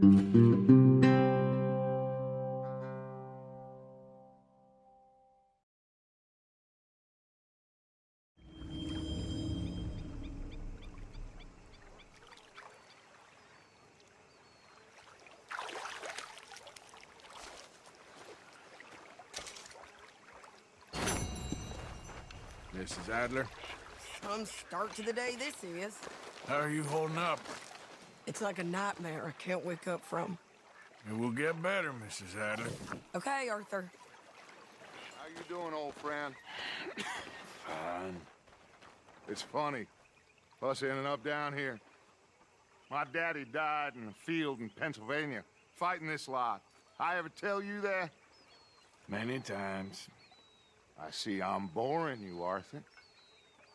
Mrs. Adler? Some start to the day this is. How are you holding up? It's like a nightmare I can't wake up from. It will get better, Mrs. Adler. Okay, Arthur. How you doing, old friend? Fine. It's funny, us ending up down here. My daddy died in a field in Pennsylvania, fighting this lot. I ever tell you that? Many times. I see I'm boring you, Arthur.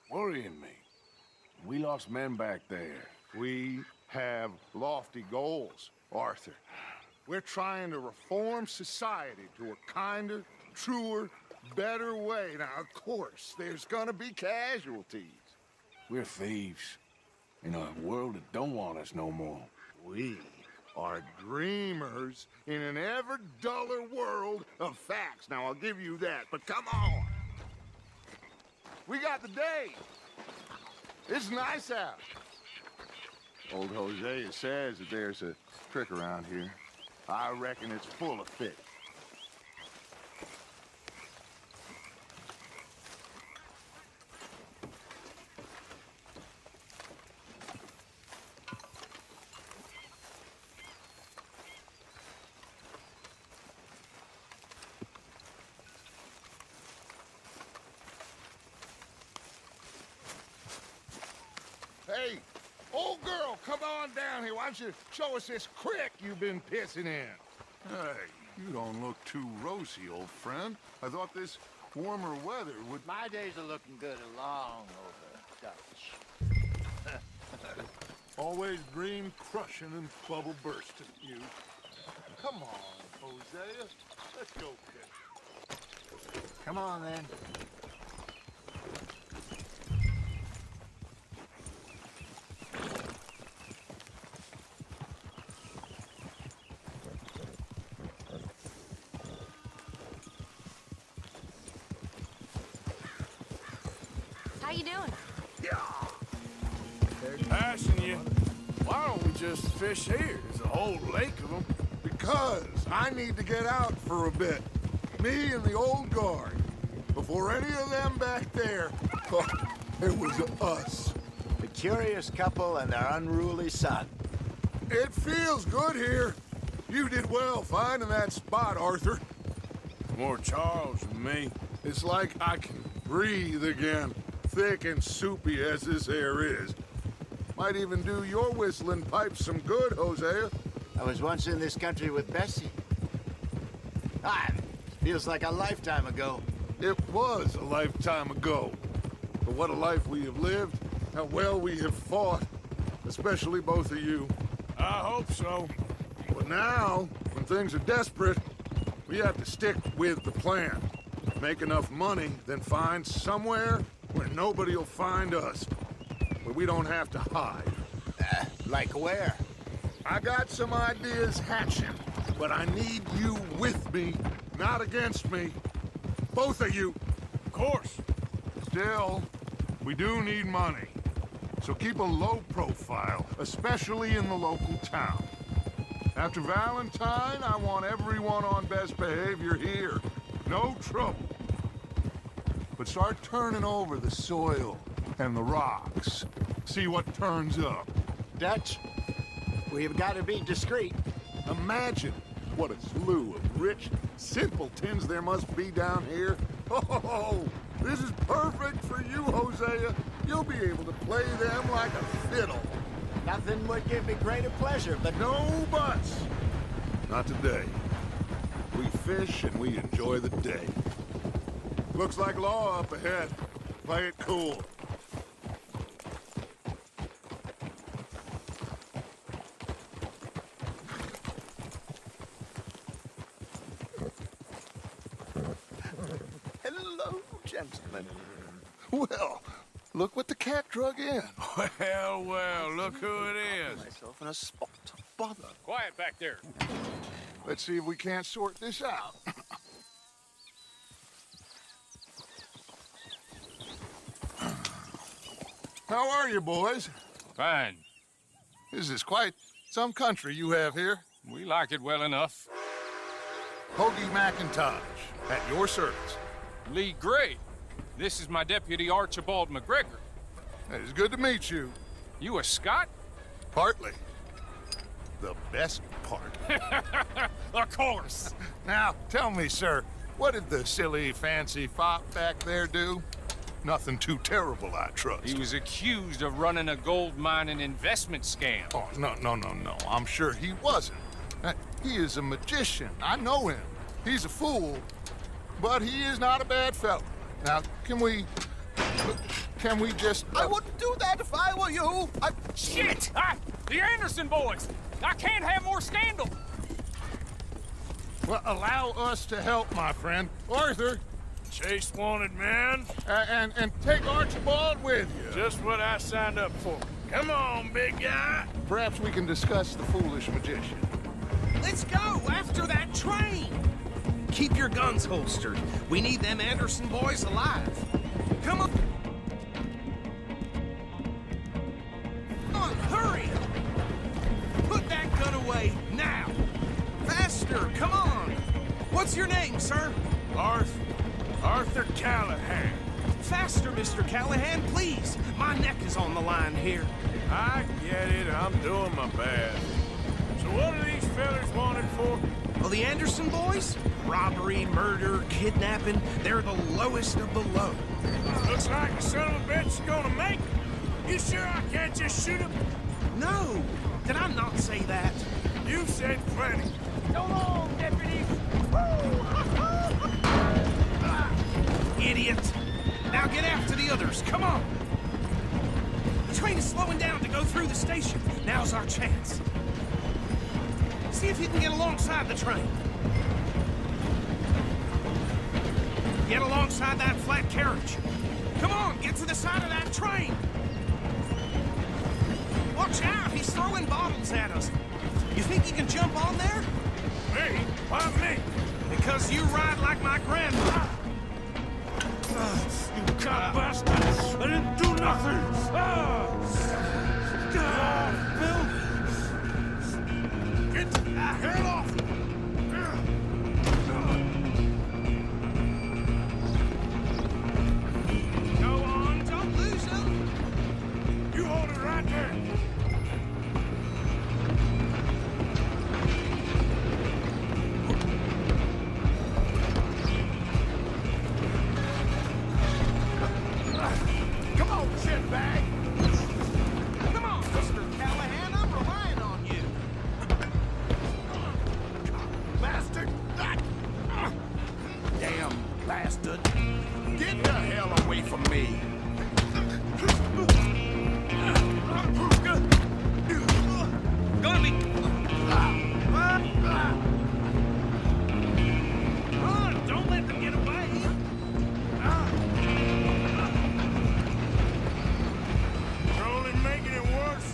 Worrying me. We lost men back there. We have lofty goals, Arthur. We're trying to reform society to a kinder, truer, better way. Now, of course, there's gonna be casualties. We're thieves. In a world that don't want us no more. We are dreamers in an ever duller world of facts. Now, I'll give you that, but come on. We got the day. It's nice out. Old Hosea says that there's a trick around here. I reckon it's full of fish. Hey, old girl, come on down here. Why don't you show us this creek you've been pissing in? Hey, you don't look too rosy, old friend. I thought this warmer weather would... My days are looking good along over Dutch. Always dream crushing and bubble bursting, you. Come on, Hosea. Let's go, kid. Come on, then. How you doing? Passing you. Why don't we just fish here? There's a whole lake of them. Because I need to get out for a bit. Me and the old guard. Before any of them back there, it was us. The curious couple and their unruly son. It feels good here. You did well finding that spot, Arthur. More Charles than me. It's like I can breathe again, thick and soupy as this air is. Might even do your whistling pipes some good, Hosea. I was once in this country with Bessie. Feels like a lifetime ago. It was a lifetime ago. But what a life we have lived, how well we have fought, especially both of you. I hope so. But now, when things are desperate, we have to stick with the plan. Make enough money, then find somewhere where nobody will find us. Where we don't have to hide. Like where? I got some ideas hatching, but I need you with me, not against me. Both of you. Of course. Still, we do need money. So keep a low profile, especially in the local town. After Valentine, I want everyone on best behavior here. No trouble. But start turning over the soil and the rocks. See what turns up. Dutch, we've got to be discreet. Imagine what a slew of rich simpletons there must be down here. Oh, this is perfect for you, Hosea. You'll be able to play them like a fiddle. Nothing would give me greater pleasure, but No buts. Not today. We fish and we enjoy the day. Looks like law up ahead. Play it cool. hello, gentlemen. Well, look what the cat drug in. Well, well, look who it is. Myself in a spot. bother. Quiet back there. Let's see if we can't sort this out. How are you, boys? Fine. This is quite some country you have here. We like it well enough. Hoagie McIntosh, at your service. Lee Gray. This is my deputy Archibald McGregor. It's good to meet you. You a Scot? Partly. The best part. Of course. Now, tell me, sir, what did the silly, fancy fop back there do? Nothing too terrible, I trust. He was accused of running a gold mining investment scam. Oh, no. I'm sure he wasn't. He is a magician. I know him. He's a fool, but he is not a bad fellow. Now, can we just... I wouldn't do that if I were you. Shit! The Anderson boys! I can't have more scandal! Well, allow us to help, my friend. Arthur, Chase wanted man. and take Archibald with you. Just what I signed up for. Come on, big guy. Perhaps we can discuss the foolish magician. Let's go after that train. Keep your guns holstered. We need them Anderson boys alive. Come on. Come on, hurry. Put that gun away now. Faster, come on. What's your name, sir? Arthur Callahan. Faster, Mr. Callahan, please. My neck is on the line here. I get it. I'm doing my best. So what are these fellas wanted for? Well, the Anderson boys? Robbery, murder, kidnapping. They're the lowest of the low. Looks like the son of a bitch is gonna make it. You sure I can't just shoot him? No. Did I not say that? You've said plenty. So long, deputy. Idiot. Now get after the others. Come on. The train is slowing down to go through the station. Now's our chance. See if you can get alongside the train. Get alongside that flat carriage. Come on, get to the side of that train. Watch out, he's throwing bottles at us. You think you can jump on there? Me? Why me? Because you ride like my grandma. You cop bastard! I didn't do nothing! Bill! Get the hell off! Go on, don't lose him. You hold it right there! Come on, shitbag! Come on, Mr. Callahan, I'm relying on you. Bastard! Damn bastard. Get the hell away from me! Gonna be... Run, don't let them get away. You're only making it worse.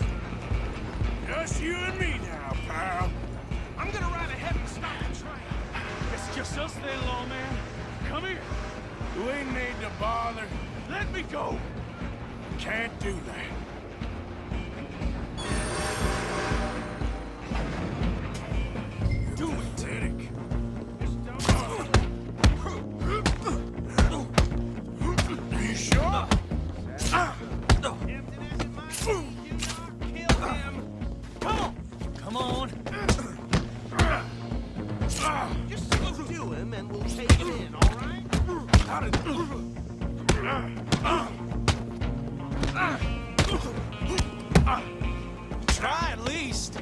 Just you and me now, pal. I'm gonna ride ahead and stop the train. It's just us then, lawman. Come here. We need to bother. Let me go. Can't do that. Do it. Pathetic. You sure? Captain has in mind, do not kill him. Come on. Just slow to him and we'll take him in, all right? Try at least.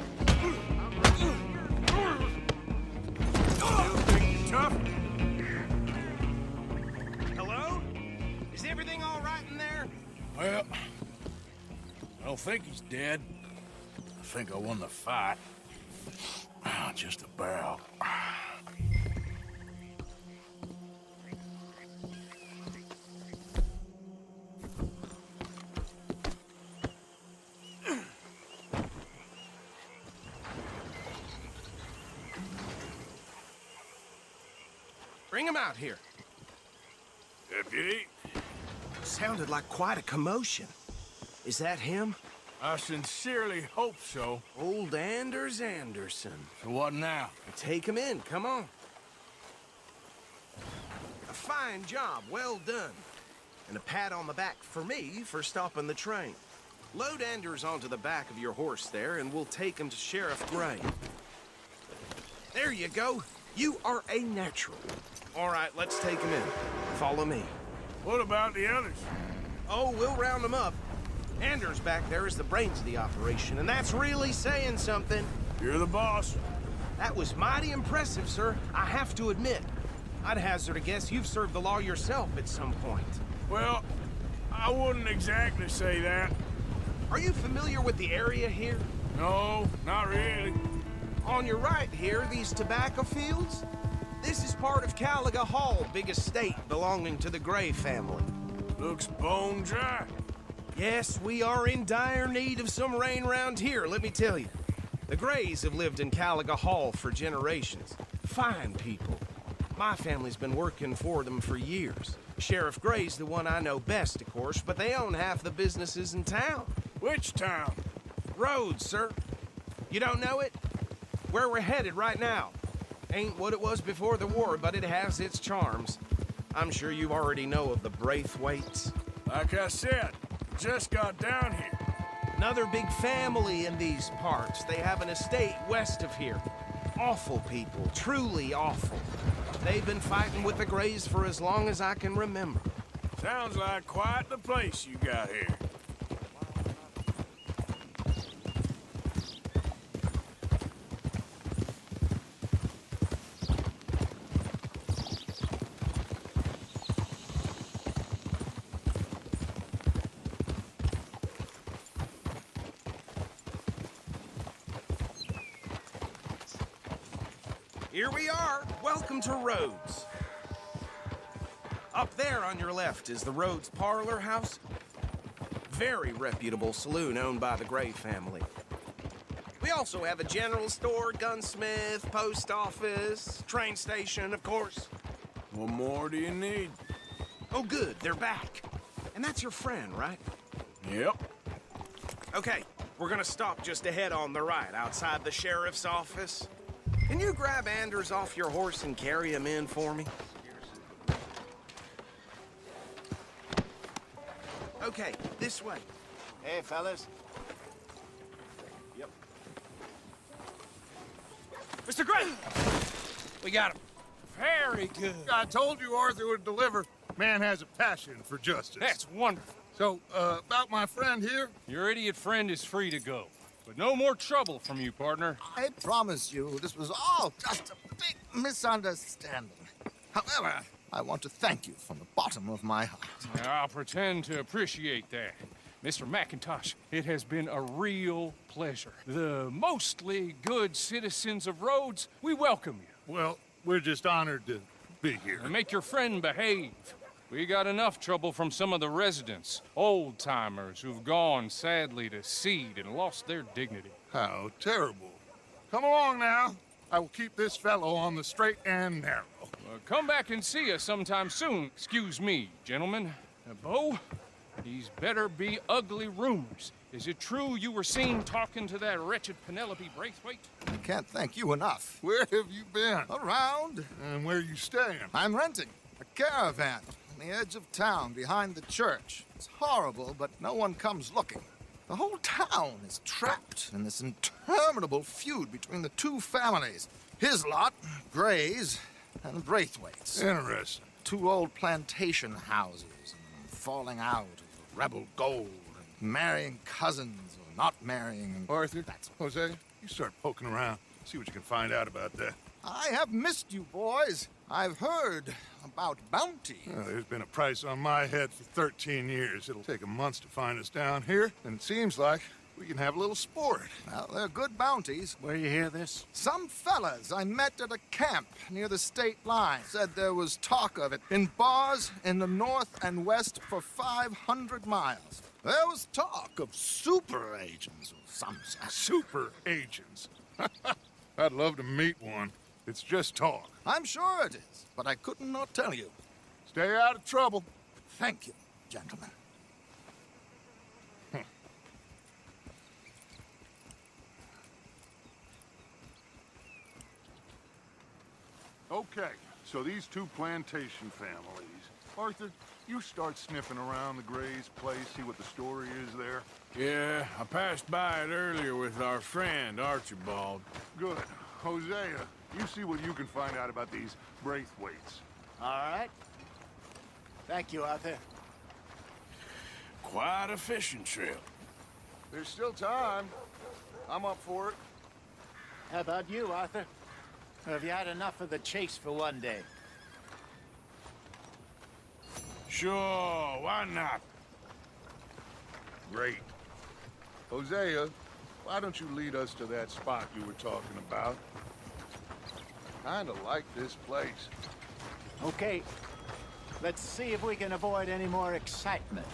Still think you're tough? Hello? Is everything all right in there? Well, I don't think he's dead. I think I won the fight. Just about. Bring him out here. Deputy, Sounded like quite a commotion. Is that him? I sincerely hope so. Old Anders Anderson. So what now? Take him in, come on. A fine job, well done. And a pat on the back for me for stopping the train. Load Anders onto the back of your horse there, and we'll take him to Sheriff Gray. There you go. You are a natural. All right, let's take him in. Follow me. What about the others? Oh, we'll round them up. Anders back there is the brains of the operation, and that's really saying something. You're the boss. That was mighty impressive, sir. I have to admit. I'd hazard a guess you've served the law yourself at some point. Well, I wouldn't exactly say that. Are you familiar with the area here? No, not really. On your right here, these tobacco fields? This is part of Caliga Hall, big estate belonging to the Gray family. Looks bone dry. Yes, we are in dire need of some rain round here, let me tell you. The Grays have lived in Caliga Hall for generations. Fine people. My family's been working for them for years. Sheriff Gray's the one I know best, of course, but they own half the businesses in town. Which town? Rhodes, sir. You don't know it? Where we're headed right now. Ain't what it was before the war, but it has its charms. I'm sure you already know of the Braithwaites. Like I said, just got down here. Another big family in these parts. They have an estate west of here. Awful people, truly awful. They've been fighting with the Grays for as long as I can remember. Sounds like quite the place you got here. Here we are. Welcome to Rhodes. Up there on your left is the Rhodes Parlor House. Very reputable saloon owned by the Gray family. We also have a general store, gunsmith, post office, train station, of course. What more do you need? Oh, good. They're back. And that's your friend, right? Yep. Okay, we're gonna stop just ahead on the right, outside the sheriff's office. Can you grab Anders off your horse and carry him in for me? Okay, this way. Hey, fellas. Yep. Mr. Gray! We got him. Very good. I told you Arthur would deliver. Man has a passion for justice. That's wonderful. So, about my friend here? Your idiot friend is free to go. But no more trouble from you, partner. I promise you, this was all just a big misunderstanding. However, I want to thank you from the bottom of my heart. I'll pretend to appreciate that. Mr. McIntosh, it has been a real pleasure. The mostly good citizens of Rhodes, we welcome you. Well, we're just honored to be here. And make your friend behave. We got enough trouble from some of the residents, old-timers who've gone, sadly, to seed and lost their dignity. How terrible. Come along now. I will keep this fellow on the straight and narrow. Come back and see us sometime soon. Excuse me, gentlemen. Bo, these better be ugly rumors. Is it true you were seen talking to that wretched Penelope Braithwaite? I can't thank you enough. Where have you been? Around. And where are you staying? I'm renting a caravan on the edge of town behind the church. It's horrible, but no one comes looking. The whole town is trapped in this interminable feud between the two families. His lot, Gray's, and Braithwaite's. Interesting. Two old plantation houses, and falling out of rebel gold, and marrying cousins or not marrying. And Arthur, that's Hosea, you start poking around. See what you can find out about that. I have missed you, boys. I've heard about bounty. Well, there's been a price on my head for 13 years. It'll take a month to find us down here, and it seems like we can have a little sport. Well, they're good bounties. Where you hear this? Some fellas I met at a camp near the state line said there was talk of it in bars in the north and west for 500 miles. There was talk of super agents or some such. Super agents. I'd love to meet one. It's just talk. I'm sure it is, but I couldn't not tell you. Stay out of trouble. Thank you, gentlemen. Okay, so these two plantation families. Arthur, you start sniffing around the Gray's place, see what the story is there. Yeah, I passed by it earlier with our friend, Archibald. Good. Hosea, you see what you can find out about these Braithwaites. All right. Thank you, Arthur. Quite a fishing trip. There's still time. I'm up for it. How about you, Arthur? Or have you had enough of the chase for one day? Sure, why not? Great. Hosea, why don't you lead us to that spot you were talking about? Kinda like this place. Okay. Let's see if we can avoid any more excitement.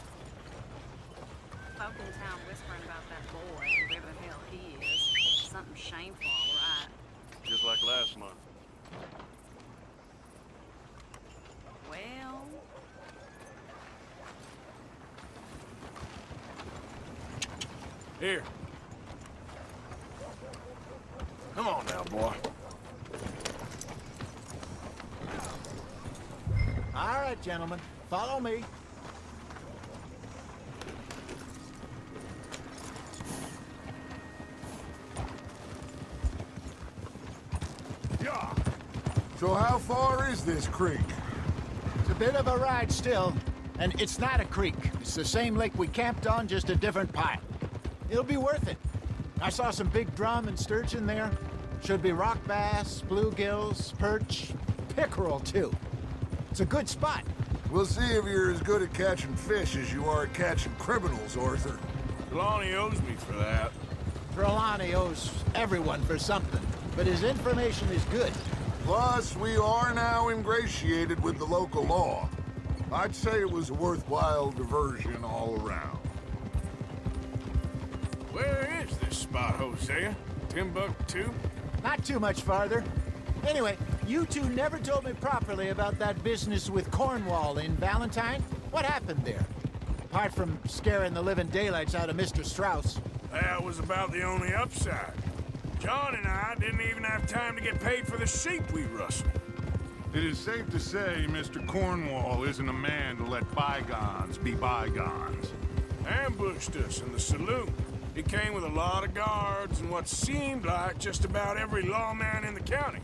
Folk in town whispering about that boy, whoever the hell he is. Something shameful, all right. Just like last month. Well, Here. Come on now, boy. All right, gentlemen. Follow me. Yeah. So how far is this creek? It's a bit of a ride still, and it's not a creek. It's the same lake we camped on, just a different pipe. It'll be worth it. I saw some big drum and sturgeon there. Should be rock bass, bluegills, perch, pickerel too. It's a good spot. We'll see if you're as good at catching fish as you are at catching criminals, Arthur. Trelawney owes me for that. Trelawney owes everyone for something, but his information is good. Plus, we are now ingratiated with the local law. I'd say it was a worthwhile diversion all around. Where is this spot, Hosea? Timbuktu? Not too much farther. Anyway, you two never told me properly about that business with Cornwall in Valentine. What happened there? Apart from scaring the living daylights out of Mr. Strauss. That was about the only upside. John and I didn't even have time to get paid for the sheep we rustled. It is safe to say Mr. Cornwall isn't a man to let bygones be bygones. Ambushed us in the saloon. He came with a lot of guards and what seemed like just about every lawman in the county.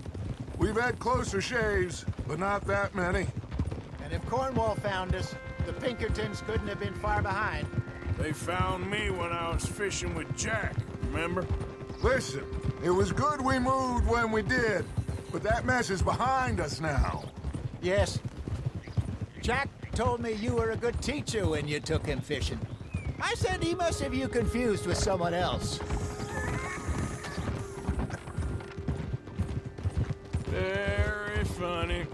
We've had closer shaves, but not that many. And if Cornwall found us, the Pinkertons couldn't have been far behind. They found me when I was fishing with Jack, remember? Listen, it was good we moved when we did, but that mess is behind us now. Yes. Jack told me you were a good teacher when you took him fishing. I said he must have you confused with someone else. Very funny.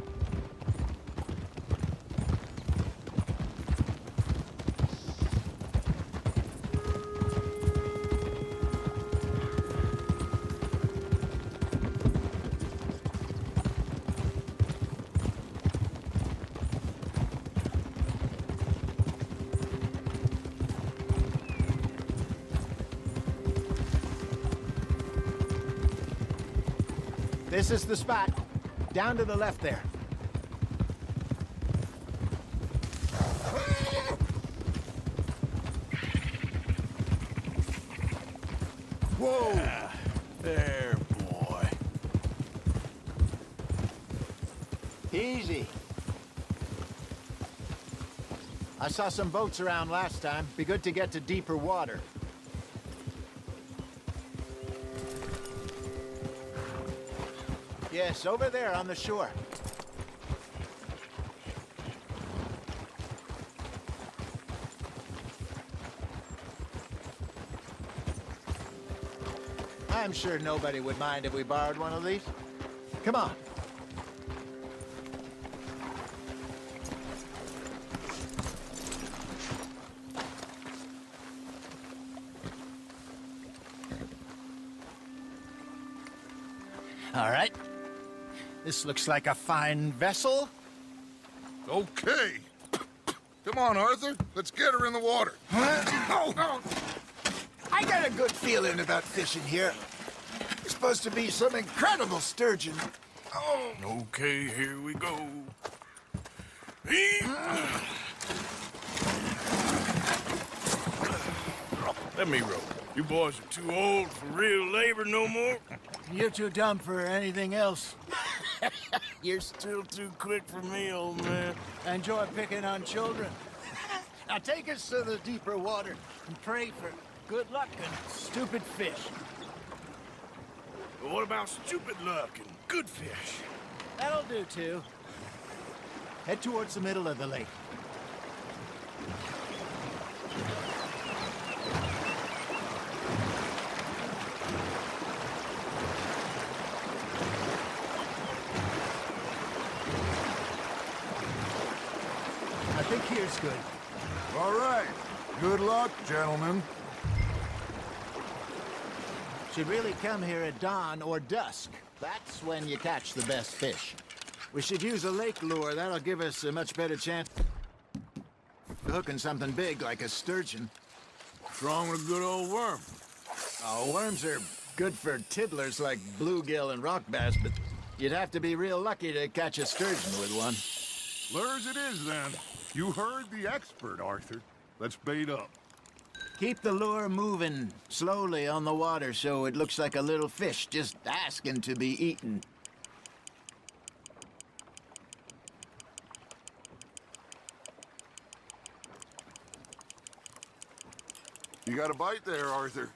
This is the spot. Down to the left there. Whoa! There, boy. Easy. I saw some boats around last time. Be good to get to deeper water. Yes, over there on the shore. I'm sure nobody would mind if we borrowed one of these. Come on. All right. This looks like a fine vessel. Okay. Come on, Arthur. Let's get her in the water. Oh. I got a good feeling about fishing here. It's supposed to be some incredible sturgeon. Oh. Okay, here we go. Let me row. You boys are too old for real labor no more. You're too dumb for anything else. You're still too quick for me, old man. I enjoy picking on children. Now take us to the deeper water and pray for good luck and stupid fish. But what about stupid luck and good fish? That'll do, too. Head towards the middle of the lake. I think here's good. All right. Good luck, gentlemen. Should really come here at dawn or dusk. That's when you catch the best fish. We should use a lake lure. That'll give us a much better chance of hooking something big like a sturgeon. What's wrong with a good old worm? Oh, worms are good for tiddlers like bluegill and rock bass, but you'd have to be real lucky to catch a sturgeon with one. Lures it is, then. You heard the expert, Arthur. Let's bait up. Keep the lure moving slowly on the water so it looks like a little fish just asking to be eaten. You got a bite there, Arthur.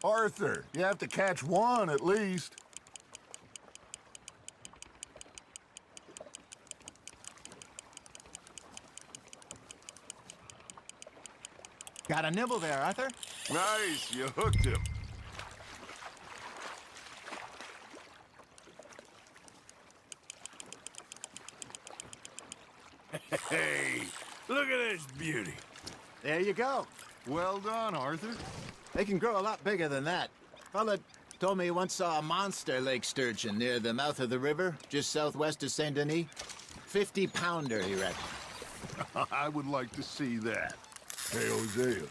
Arthur, you have to catch one at least. Got a nibble there, Arthur? Nice, you hooked him. Hey, look at this beauty. There you go. Well done, Arthur. They can grow a lot bigger than that. Fella told me he once saw a monster lake sturgeon near the mouth of the river, just southwest of Saint Denis. 50-pounder, he reckoned. I would like to see that. Hey, Hosea, you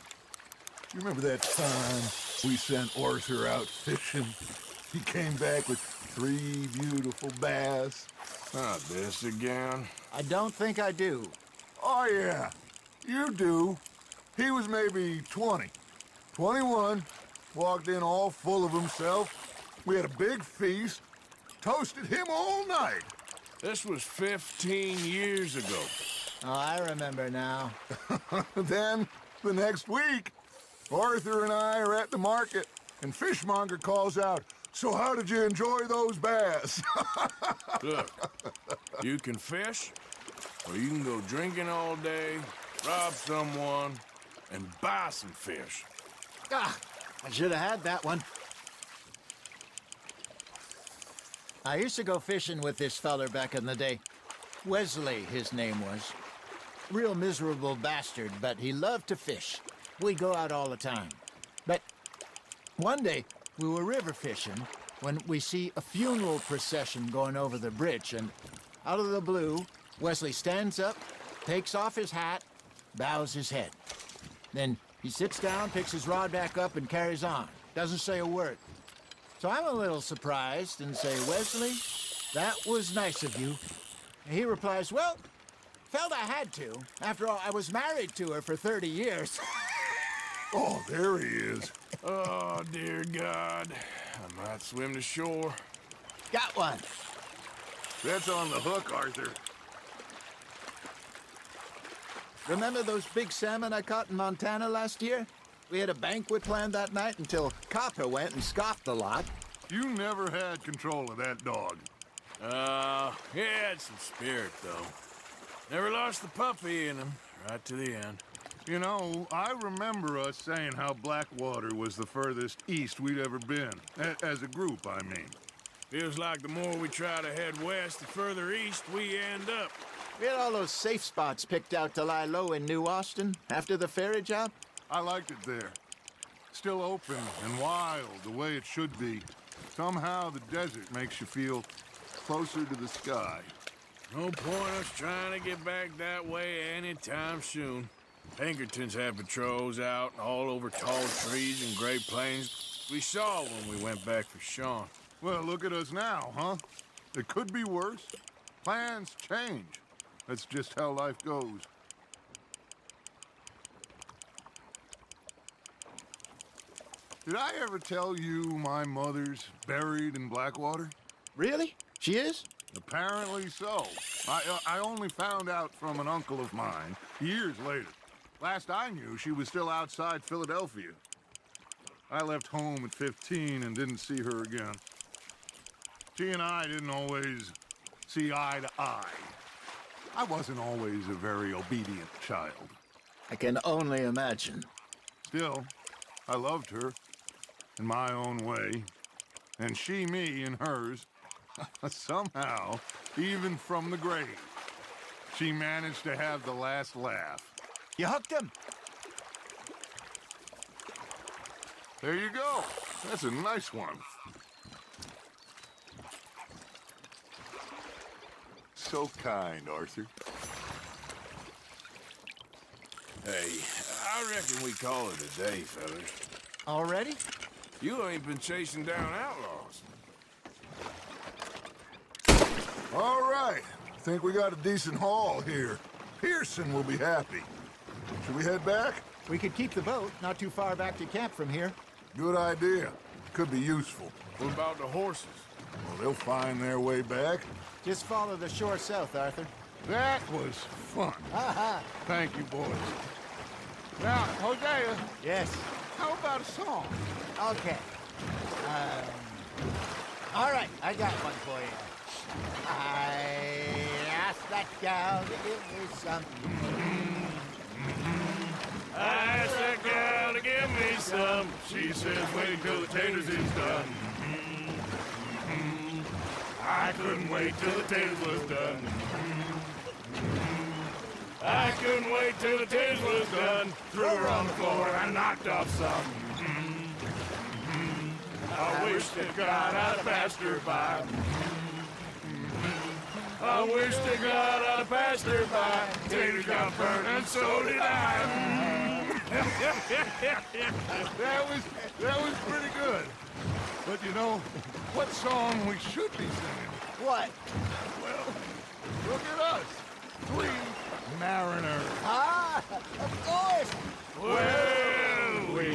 remember that time we sent Arthur out fishing? He came back with 3 beautiful bass. Not this again. I don't think I do. Oh, yeah, you do. He was maybe 20, 21, walked in all full of himself. We had a big feast, toasted him all night. This was 15 years ago. Oh, I remember now. Then, the next week, Arthur and I are at the market, and Fishmonger calls out, "So how did you enjoy those bass?" Look, you can fish, or you can go drinking all day, rob someone, and buy some fish. Ah, I should have had that one. I used to go fishing with this feller back in the day. Wesley, his name was. Real miserable bastard, but he loved to fish. We'd go out all the time. But one day, we were river fishing when we see a funeral procession going over the bridge, and out of the blue, Wesley stands up, takes off his hat, bows his head. Then he sits down, picks his rod back up, and carries on. Doesn't say a word. So I'm a little surprised and say, "Wesley, that was nice of you." And he replies, "Well, felt I had to. After all, I was married to her for 30 years. Oh, there he is. Oh, dear God. I might swim to shore. Got one. That's on the hook, Arthur. Remember those big salmon I caught in Montana last year? We had a banquet planned that night until Copper went and scoffed a lot. You never had control of that dog. He had some spirit, though. Never lost the puppy in him, right to the end. You know, I remember us saying how Blackwater was the furthest east we'd ever been. As a group, I mean. Feels like the more we try to head west, the further east we end up. We had all those safe spots picked out to lie low in New Austin after the ferry job. I liked it there. Still open and wild, the way it should be. Somehow the desert makes you feel closer to the sky. No point us trying to get back that way anytime soon. Pinkertons have patrols out all over tall trees and Great Plains. We saw when we went back for Sean. Well, look at us now, huh? It could be worse. Plans change. That's just how life goes. Did I ever tell you my mother's buried in Blackwater? Really? She is? Apparently so. I only found out from an uncle of mine years later. Last I knew, she was still outside Philadelphia. I left home at 15 and didn't see her again. She and I didn't always see eye to eye. I wasn't always a very obedient child. I can only imagine. Still, I loved her in my own way, and she me in hers. Somehow, even from the grave, she managed to have the last laugh. You hooked him? There you go. That's a nice one. So kind, Arthur. Hey, I reckon we call it a day, fellas. Already? You ain't been chasing down outlaws. All right. Think we got a decent haul here. Pearson will be happy. Should we head back? We could keep the boat not too far back to camp from here. Good idea. Could be useful. What about the horses? Well, they'll find their way back. Just follow the shore south, Arthur. That was fun. Thank you, boys. Now, Hosea, Yes. how about a song? Okay. All right, I got one for you. I asked that gal to give me something. I asked that gal to give me some. She says, wait till the taters is done. I couldn't wait till the taters was done. I couldn't wait till the taters was done. Threw her on the floor and knocked off some. I wish to God I'd passed her by. I wish to God I'd passed her by. Taters got burned and so did I. That was pretty good. But you know, what song we should be singing? What? Well, look at us. 3 mariners. Ah, of course. Well, we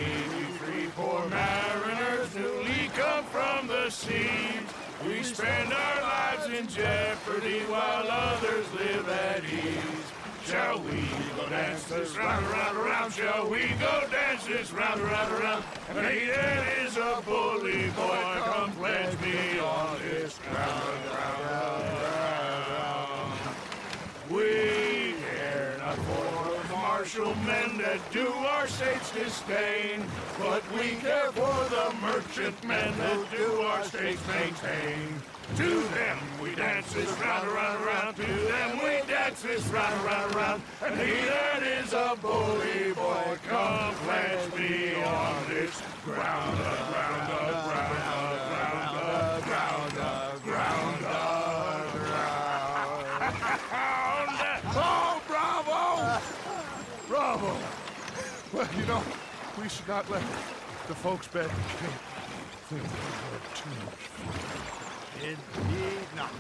3 poor mariners newly come from the seas. We spend our lives in jeopardy while others live at ease. Shall we go dance this round, around, around? Shall we go dance this round, around, around? And he that is a bully boy, come pledge me on this ground, ground. We care not for the martial men that do our state's disdain, but we care for the merchant men that do our state's maintain. To them we dance this round, around, around. To them we dance this round, around, around. And he that is a bully boy, come pledge me on this ground, ground, ground, ground, ground, ground, ground. Oh, bravo! Bravo! Well, you know, we should not let the folks back in camp think we had too much fun. Indeed not.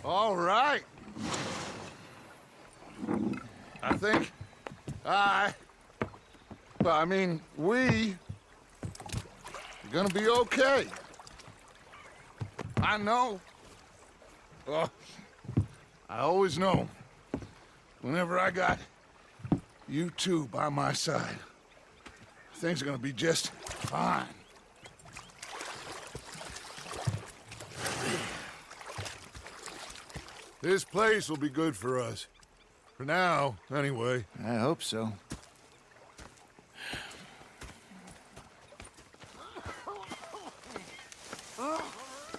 All right. I think we are gonna be okay. I know Oh, I always know, whenever I got you two by my side, things are gonna be just fine. This place will be good for us. For now, anyway. I hope so.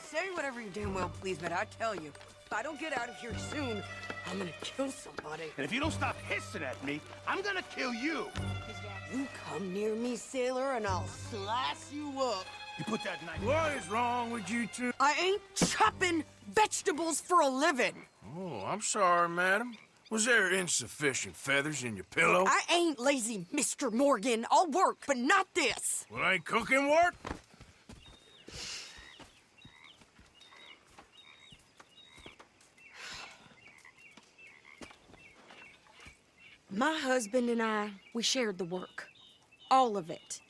Say whatever you damn well please, but I tell you, if I don't get out of here soon, I'm gonna kill somebody. And if you don't stop hissing at me, I'm gonna kill you. You come near me, sailor, and I'll slice you up. You put that knife. What is wrong with you two? I ain't chopping vegetables for a living. Oh, I'm sorry, madam. Was there insufficient feathers in your pillow? I ain't lazy, Mr. Morgan. I'll work, but not this. Well, ain't cooking work? My husband and I, we shared the work. All of it.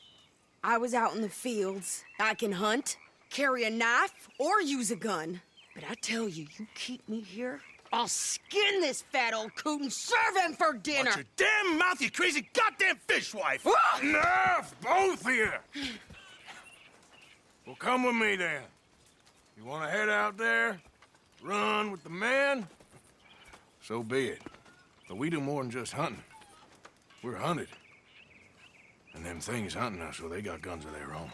I was out in the fields. I can hunt, carry a knife, or use a gun. But I tell you, you keep me here, I'll skin this fat old coot and serve him for dinner. Watch your damn mouth, you crazy goddamn fishwife! Ah! Enough, both of you! Well, come with me then. You want to head out there, run with the men? So be it. But we do more than just hunting. We're hunted. And them things hunting us, well, they got guns of their own.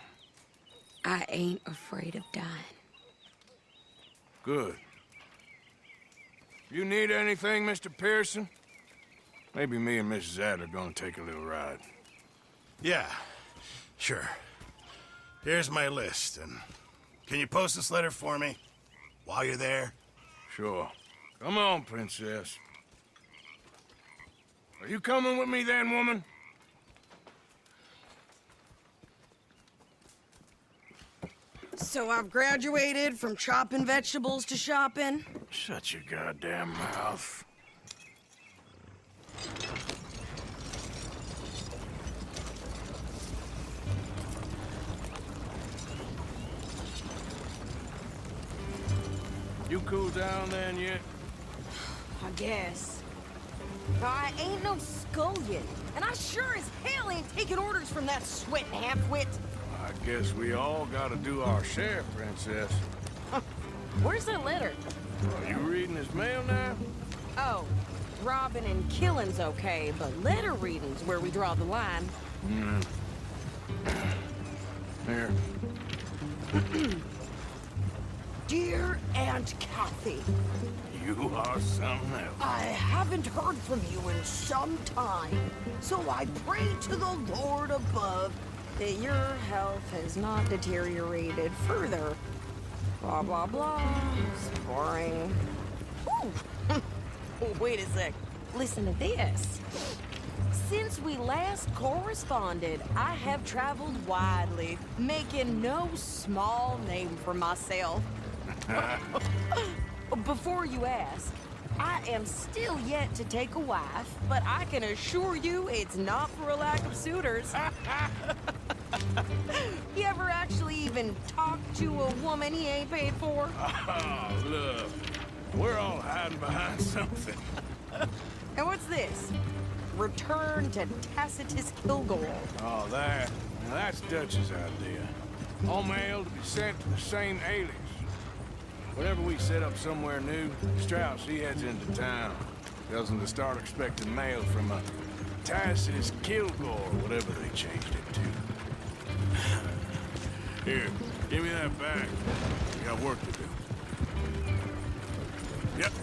I ain't afraid of dying. Good. You need anything, Mr. Pearson? Maybe me and Mrs. Adler gonna take a little ride. Yeah, sure. Here's my list, and can you post this letter for me while you're there? Sure. Come on, Princess. Are you coming with me then, woman? So I've graduated from chopping vegetables to shopping. Shut your goddamn mouth. You cool down then yet? I guess. I ain't no scullion, and I sure as hell ain't taking orders from that sweating half-wit. I guess we all gotta do our share, Princess. Where's that letter? Are you reading his mail now? Oh, robbing and killing's okay, but letter reading's where we draw the line. Here. Dear Aunt Kathy, You are something else. I haven't heard from you in some time, so I pray to the Lord above that your health has not deteriorated further. Blah, blah, blah. It's boring. Ooh. Wait a sec. Listen to this. Since we last corresponded, I have traveled widely, making no small name for myself. Before you ask, I am still yet to take a wife, but I can assure you it's not for a lack of suitors. You ever actually even talk to a woman he ain't paid for? Oh, look. We're all hiding behind something. And what's this? Return to Tacitus Kilgore. Oh, that. Now, that's Dutch's idea. All mail to be sent to the same alias. Whenever we set up somewhere new, Strauss, he heads into town. Tells them to start expecting mail from a Tacitus Kilgore, whatever they changed it to. Here, give me that bag. We got work to do. Yep.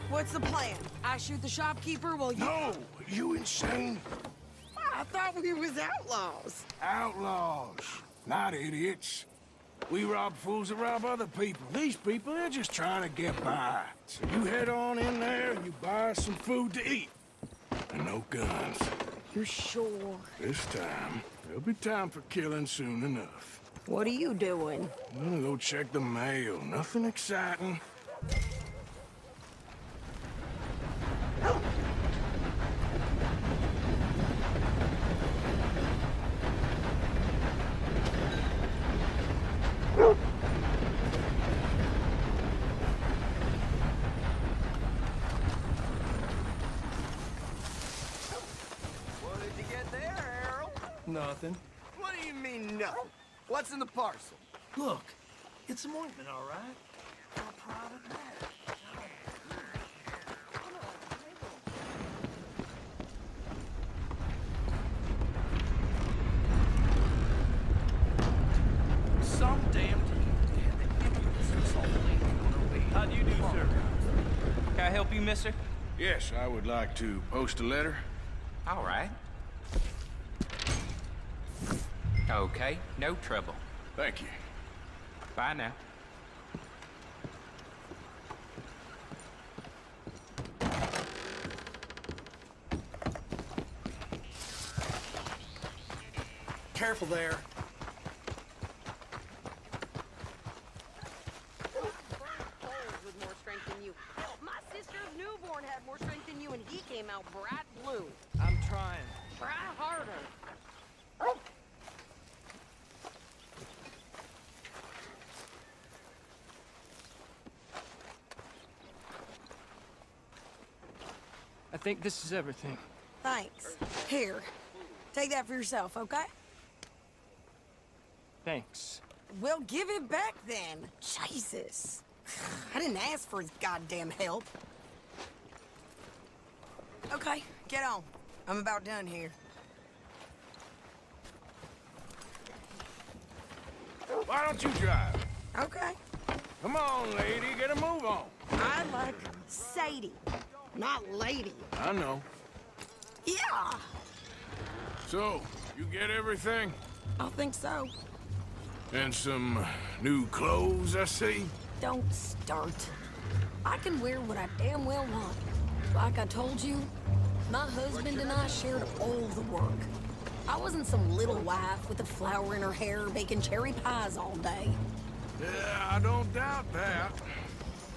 What's the plan? I shoot the shopkeeper while you... No! You insane? I thought we was outlaws. Outlaws, not idiots. We rob fools that rob other people. These people, they're just trying to get by. So you head on in there and you buy us some food to eat. And no guns. You're sure? This time, there'll be time for killing soon enough. What are you doing? I'm gonna go check the mail. Nothing exciting. What did you get there, Harold? Nothing. What do you mean, nothing? What's in the parcel? Look, it's some ointment, all right? For a private matter. Some damn How do you do, sir? Can I help you, mister? Yes, I would like to post a letter. All right. Okay, no trouble. Thank you. Bye now. Careful there. With more strength than you. My sister's newborn had more strength than you, and he came out bright blue. I'm trying. Try harder. I think this is everything. Thanks. Here. Take that for yourself, okay? Thanks. Well, give it back then. Jesus. I didn't ask for his goddamn help. Okay, get on. I'm about done here. Why don't you drive? Okay. Come on, lady, get a move on. I like Sadie, not lady. I know. Yeah, So, you get everything? I think so. And some new clothes, I see? Don't start. I can wear what I damn well want. Like I told you, my husband and I shared all the work. I wasn't some little wife with a flower in her hair baking cherry pies all day. Yeah, I don't doubt that.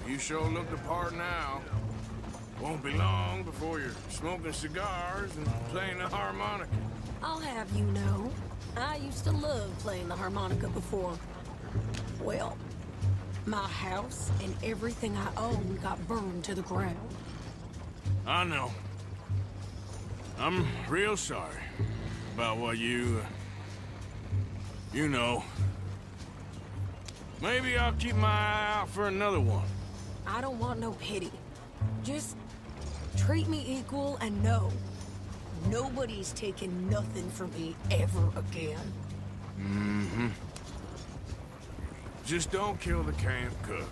You sure look the part now. Won't be long before you're smoking cigars and playing the harmonica. I'll have you know, I used to love playing the harmonica before. Well, my house and everything I own got burned to the ground. I know. I'm real sorry about what you know. Maybe I'll keep my eye out for another one. I don't want no pity. Just treat me equal and know nobody's taking nothing from me ever again. Mm-hmm. Just don't kill the camp cook.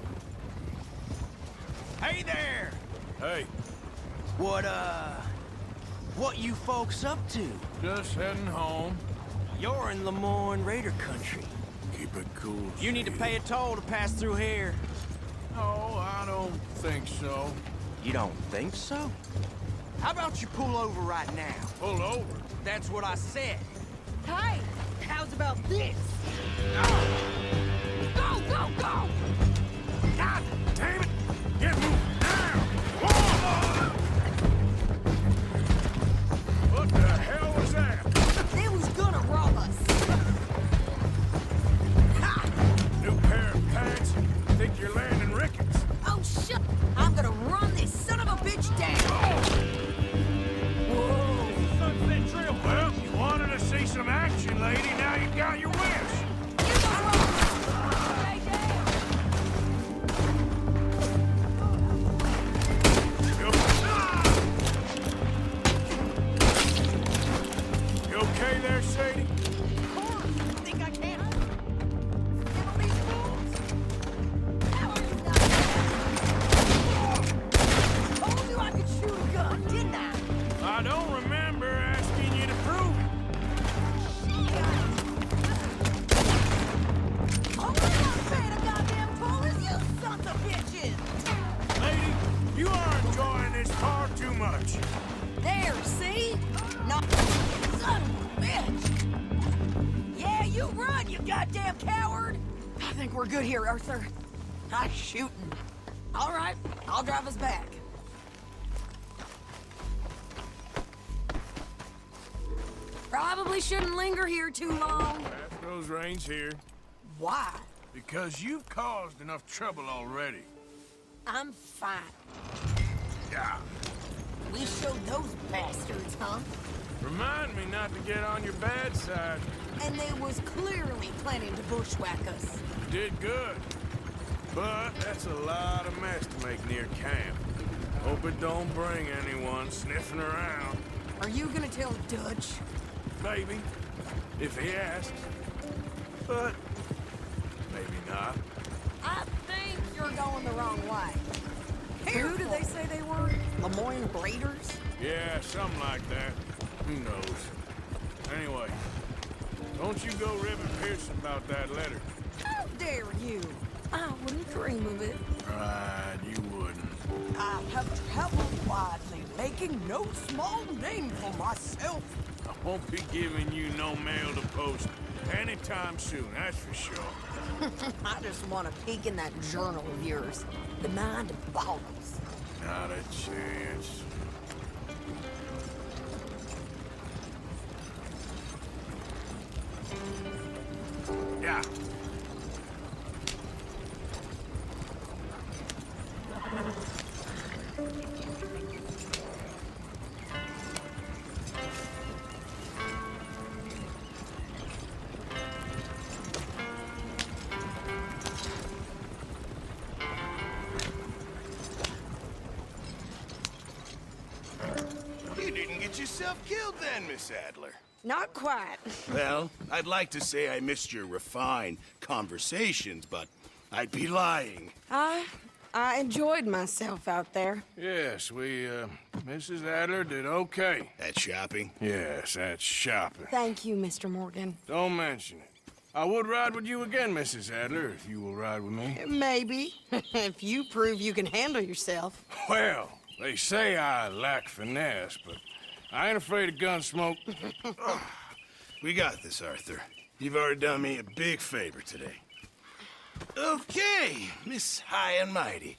Hey there! Hey, What you folks up to? just heading home. You're in Lemoyne Raider country. Keep it cool. You need to pay a toll to pass through here. No, I don't think so. You don't think so? How about you pull over right now? Pull over. That's what I said. Hey, how's about this? Go, go, go! God damn it! Get moving now! Whoa! What the hell was that? They was gonna rob us. New pair of pants? Think you're landing rickets? Oh, shit! I'm gonna run this son of a bitch down! Whoa! Sunset Trail. Well, you wanted to see some action, lady. Now you got your wish. Get the rope! Stay down! think we're good here, Arthur. Nice shooting. All right, I'll drive us back. Probably shouldn't linger here too long. Those reins here. Why? Because you've caused enough trouble already. I'm fine. Yeah. We showed those bastards, huh? Remind me not to get on your bad side. And they was clearly planning to bushwhack us. You did good. But that's a lot of mess to make near camp. Hope it don't bring anyone sniffing around. Are you gonna tell Dutch? Maybe. If he asks. But maybe not. I think you're going the wrong way. Who did they say they were? Lemoyne Raiders? Yeah, something like that. Who knows? Anyway, don't you go ribbing Pearson about that letter. How dare you? I wouldn't dream of it. Right, you wouldn't. I have traveled widely, making no small name for myself. I won't be giving you no mail to post anytime soon, that's for sure. I just want to peek in that journal of yours. The mind boggles. Not a chance. Yeah. You didn't get yourself killed then, Miss Adler. Not quite. Well, I'd like to say I missed your refined conversations, but I'd be lying. I enjoyed myself out there. Yes, Mrs. Adler did okay. At shopping? Yes, that's shopping. Thank you, Mr. Morgan. Don't mention it. I would ride with you again, Mrs. Adler, if you will ride with me. Maybe. If you prove you can handle yourself. Well, they say I lack finesse, but I ain't afraid of gun smoke. We got this, Arthur. You've already done me a big favor today. Okay, Miss High and Mighty.